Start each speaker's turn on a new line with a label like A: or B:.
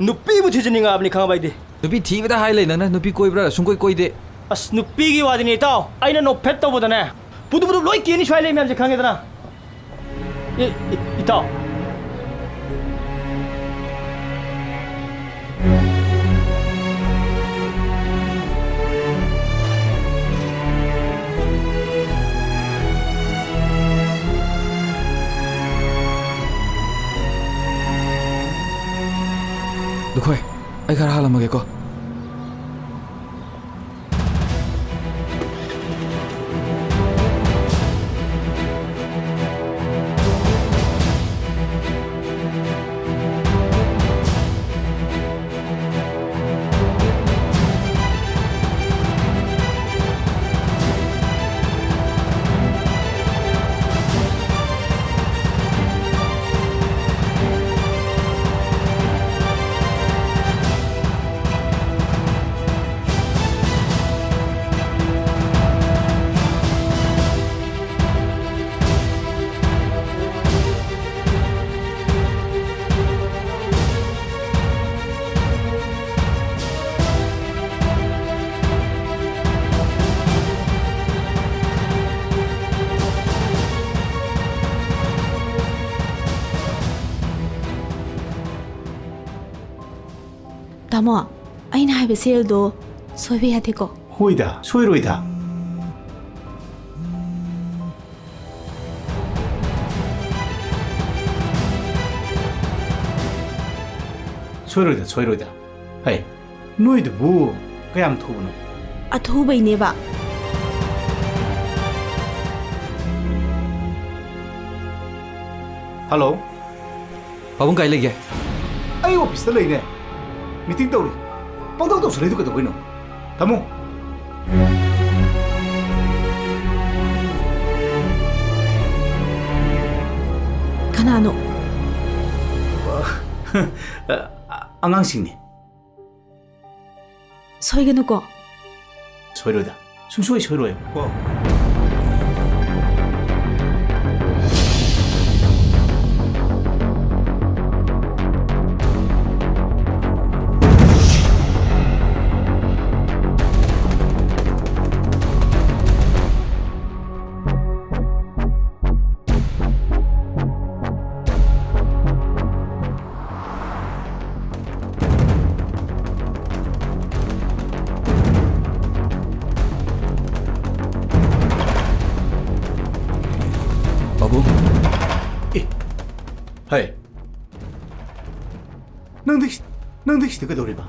A: नुपी बुझे जनिंगा अपनी खांगा बाइदे
B: नुपी थीबदा हाय ले नंगना नुपी कोइब्रा सुंकोइ कोइदे
A: अस नुपी की वादिनी ताओ आइना नो फेट तो बदने पुदु पुदु लोई केनी स्वाइले मैम जे खांगे दना ए इताओ
B: दुखोय आई खरा हालमगे को
C: तामो अइना हाइबे सेलदो सोइबे यादेको
D: होइदा सोइरोइदा सोइरोइदा है नोइदबु कयाम थुबनो
C: अथुबैनेबा
D: हेलो
B: पाबुंग काइ लेगे
D: आई ऑफिस ता लेने मीटिंग तौरी पंदौ तौसले दु कदबैनो तमो
C: कनानो
D: आंगांसिंनि
C: सोइगनुको
D: सोइरोइदा सुंसोइ सोइरोय को
B: पाबुंग
D: है नंदिस कदौरिबा